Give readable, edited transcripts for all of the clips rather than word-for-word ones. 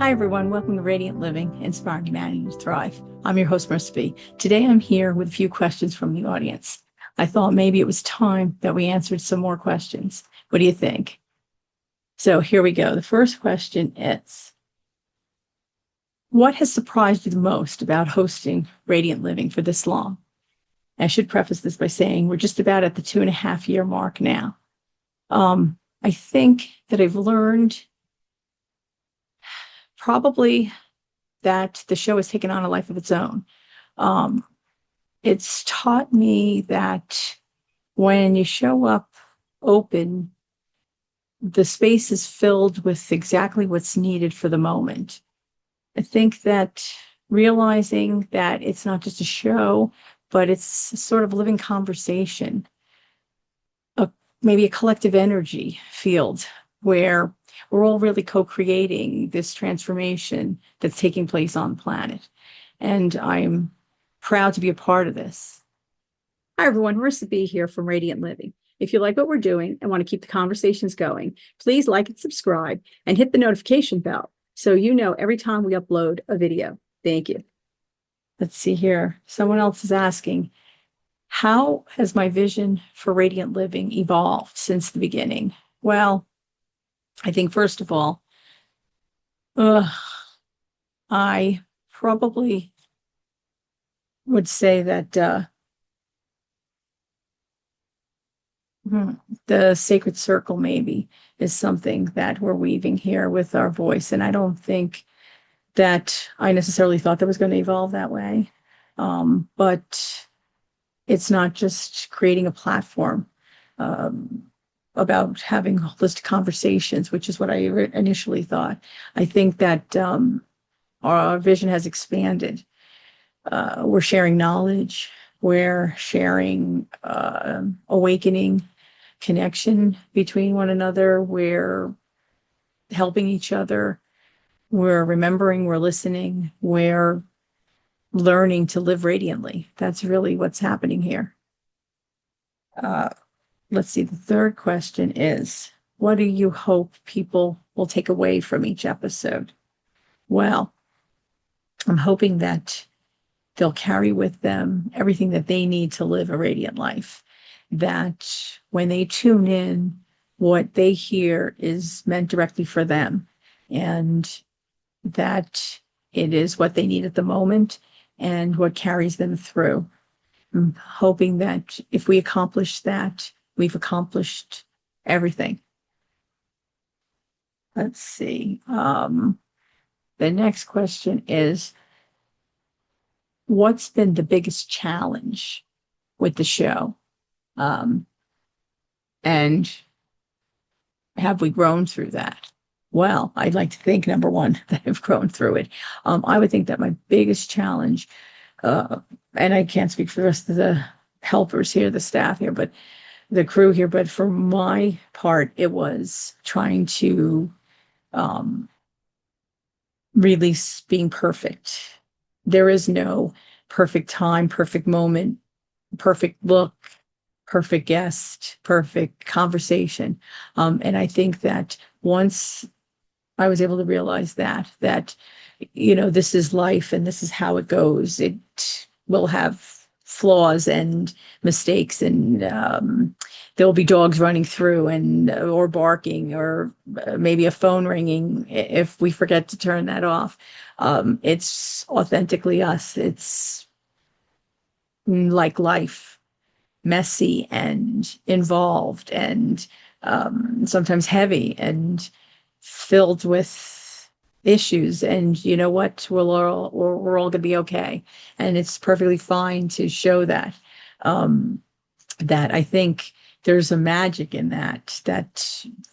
Hi, everyone. Welcome to Radiant Living, Inspiring Humanity to Thrive. I'm your host, Marisa B. Today, I'm here with a few questions from the audience. I thought maybe it was time that we answered some more questions. What do you think? So here we go. The first question is, what has surprised you the most about hosting Radiant Living for this long? I should preface this by saying we're just about at the 2.5-year mark now. I think that I've learned probably that the show has taken on a life of its own. It's taught me that when you show up open, the space is filled with exactly what's needed for the moment. I think that realizing that it's not just a show, but it's sort of a living conversation, maybe a collective energy field where we're all really co-creating this transformation that's taking place on the planet. And I'm proud to be a part of this. Hi, everyone. Marisa B here from Radiant Living. If you like what we're doing and want to keep the conversations going, please like and subscribe and hit the notification bell so you know every time we upload a video. Thank you. Let's see here. Someone else is asking, how has my vision for Radiant Living evolved since the beginning? Well, I think first of all, I probably would say that the sacred circle maybe is something that we're weaving here with our voice. And I don't think that I necessarily thought that was going to evolve that way. But it's not just creating a platform about having holistic conversations, which is what I initially thought. I think that our vision has expanded. We're sharing knowledge. We're sharing awakening, connection between one another. We're helping each other. We're remembering, we're listening, we're learning to live radiantly. That's really what's happening here. Let's see, the third question is, what do you hope people will take away from each episode? Well, I'm hoping that they'll carry with them everything that they need to live a radiant life. That when they tune in, what they hear is meant directly for them, and that it is what they need at the moment and what carries them through. I'm hoping that if we accomplish that, we've accomplished everything. Let's see. The next question is, what's been the biggest challenge with the show? And have we grown through that? Well, I'd like to think, number one, that I've grown through it. I would think that my biggest challenge, and I can't speak for the rest of the helpers here, the staff here, but the crew here, but for my part, it was trying to release being perfect. There is no perfect time, perfect moment, perfect look, perfect guest, perfect conversation. And I think that once I was able to realize that, this is life and this is how it goes. It will have flaws and mistakes, and there'll be dogs running through or barking, or maybe a phone ringing if we forget to turn that off. It's authentically us. It's like life, messy and involved and sometimes heavy and filled with issues. And you know what? We're all going to be okay. And it's perfectly fine to show that. That I think there's a magic in that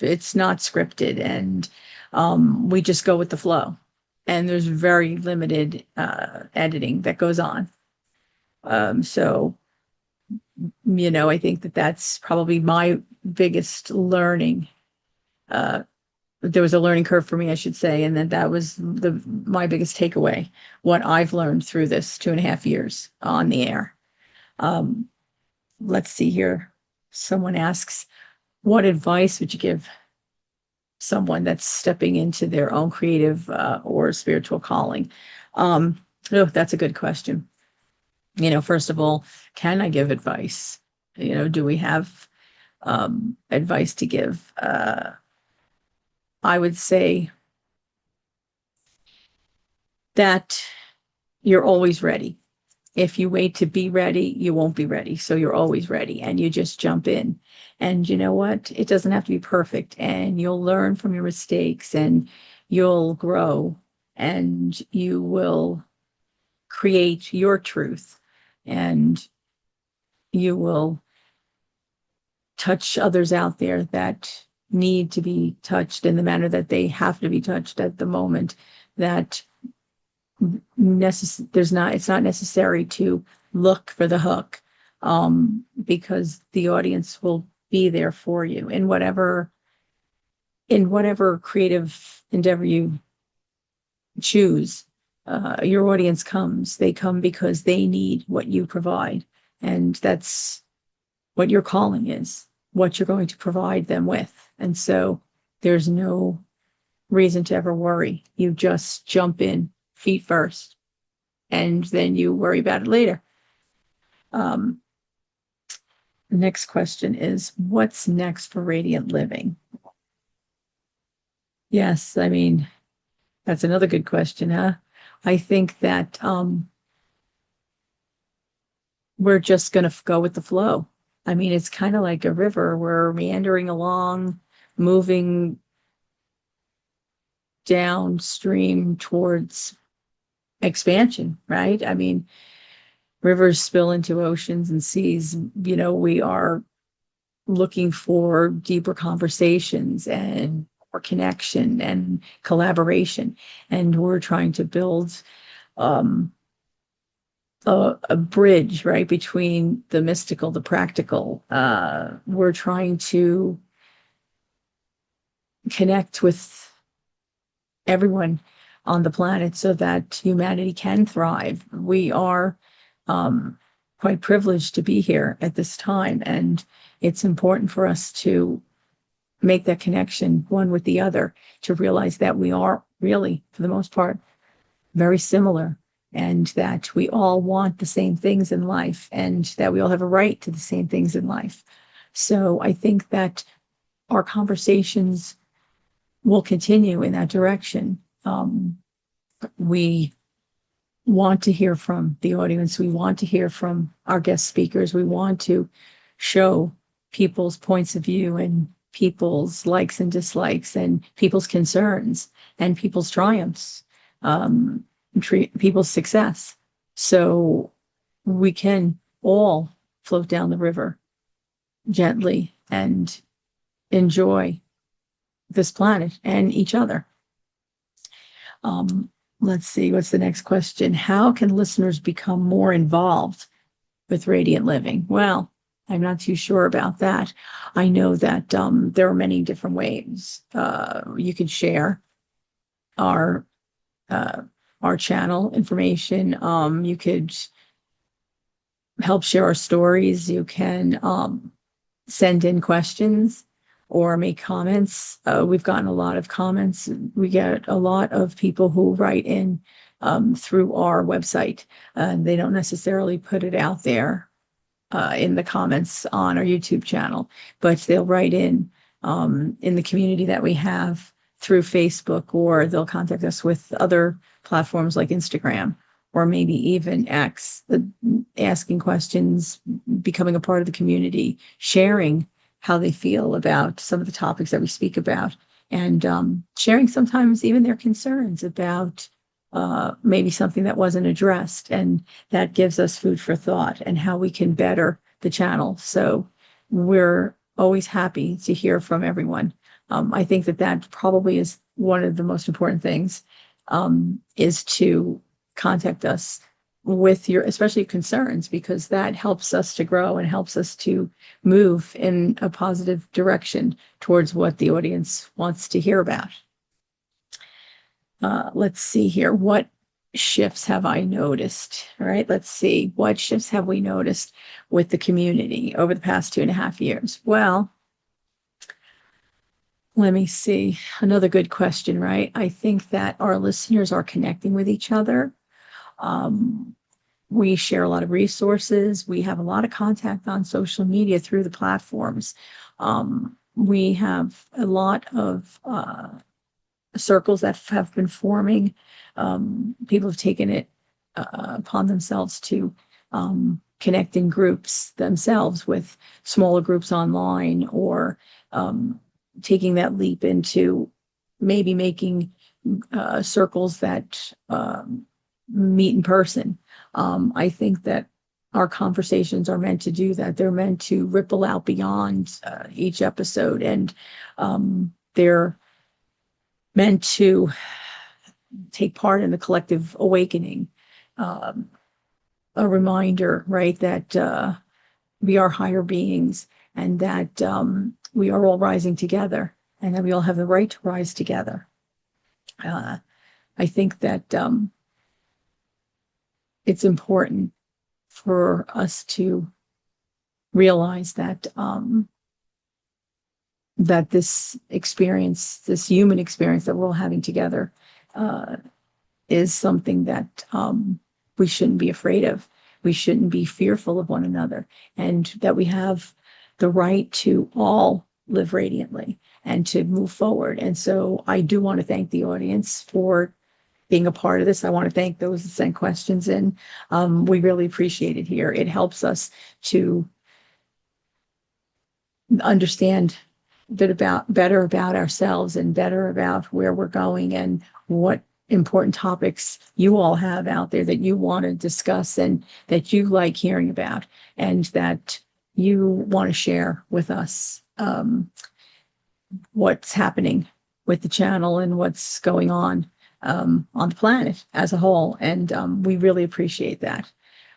it's not scripted, and we just go with the flow. And there's very limited editing that goes on. So I think that's probably my biggest learning. There was a learning curve for me, I should say, and that was my biggest takeaway, what I've learned through this 2.5 years on the air. Let's see here. Someone asks, what advice would you give someone that's stepping into their own creative or spiritual calling? Oh, that's a good question. First of all, can I give advice? Do we have advice to give? I would say that you're always ready. If you wait to be ready, you won't be ready. So you're always ready and you just jump in. And you know what? It doesn't have to be perfect. And you'll learn from your mistakes and you'll grow and you will create your truth and you will touch others out there that need to be touched in the manner that they have to be touched at the moment. That it's not necessary to look for the hook, because the audience will be there for you in whatever creative endeavor you choose. Your audience they come because they need what you provide, and that's what your calling is, what you're going to provide them with. And so there's no reason to ever worry. You just jump in feet first, and then you worry about it later. The next question is, what's next for Radiant Living? Yes, I mean, that's another good question, huh? I think that we're just going to go with the flow. I mean, it's kind of like a river. We're meandering along, moving downstream towards expansion, right? I mean, rivers spill into oceans and seas. We are looking for deeper conversations and more connection and collaboration. And we're trying to build a bridge, right, between the mystical, the practical. We're trying to connect with everyone on the planet so that humanity can thrive. We are quite privileged to be here at this time, and it's important for us to make that connection one with the other, to realize that we are really, for the most part, very similar, and that we all want the same things in life, and that we all have a right to the same things in life. So I think that our conversations will continue in that direction. We want to hear from the audience. We want to hear from our guest speakers. We want to show people's points of view and people's likes and dislikes and people's concerns and people's triumphs, people's success. So we can all float down the river gently and enjoy this planet and each other. Let's see, what's the next question? How can listeners become more involved with Radiant Living? Well, I'm not too sure about that. I know that there are many different ways. You could share our channel information. You could help share our stories. You can send in questions or make comments. We've gotten a lot of comments. We get a lot of people who write in through our website. They don't necessarily put it out there in the comments on our YouTube channel, but they'll write in the community that we have through Facebook, or they'll contact us with other platforms like Instagram, or maybe even X, asking questions, becoming a part of the community, sharing how they feel about some of the topics that we speak about, and sharing sometimes even their concerns about maybe something that wasn't addressed. And that gives us food for thought and how we can better the channel. So we're always happy to hear from everyone. I think that probably is one of the most important things, is to contact us with your, especially concerns, because that helps us to grow and helps us to move in a positive direction towards what the audience wants to hear about. Let's see here. What shifts have I noticed? All right, let's see. What shifts have we noticed with the community over the past 2.5 years? Well, Let me see. Another good question, right? I think that our listeners are connecting with each other. We share a lot of resources. We have a lot of contact on social media through the platforms. We have a lot of circles that have been forming. People have taken it upon themselves to connect in groups themselves with smaller groups online, or taking that leap into maybe making circles that meet in person. I think that our conversations are meant to do that. They're meant to ripple out beyond each episode, and they're meant to take part in the collective awakening. A reminder, right, that we are higher beings, and that we are all rising together, and that we all have the right to rise together. I think that it's important for us to realize that that this experience, this human experience that we're all having together, is something that we shouldn't be afraid of. We shouldn't be fearful of one another, and that we have the right to all live radiantly and to move forward. And so I do want to thank the audience for being a part of this. I want to thank those that sent questions in. We really appreciate it here. It helps us to understand better about ourselves, and better about where we're going, and what important topics you all have out there that you want to discuss, and that you like hearing about, and that you want to share with us what's happening with the channel and what's going on the planet as a whole. And we really appreciate that.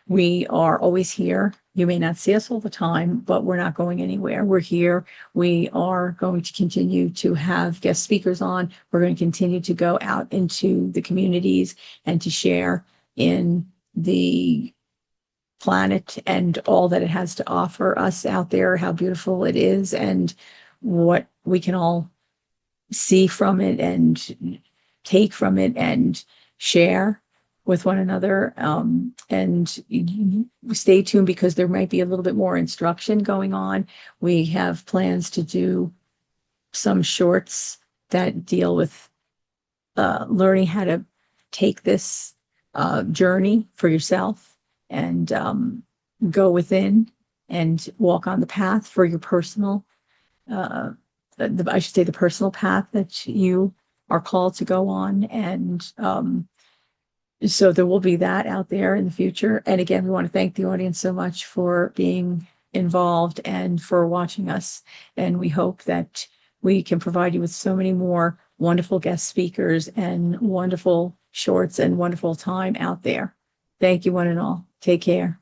We are always here. You may not see us all the time, but we're not going anywhere. We're here. We are going to continue to have guest speakers on. We're going to continue to go out into the communities and to share in the planet and all that it has to offer us out there, how beautiful it is, and what we can all see from it and take from it and share with one another. And stay tuned, because there might be a little bit more instruction going on. We have plans to do some shorts that deal with learning how to take this journey for yourself, and go within and walk on the path for your personal, I should say, the personal path that you are called to go on. And so there will be that out there in the future. And again, we want to thank the audience so much for being involved and for watching us. And we hope that we can provide you with so many more wonderful guest speakers and wonderful shorts and wonderful time out there. Thank you, one and all. Take care.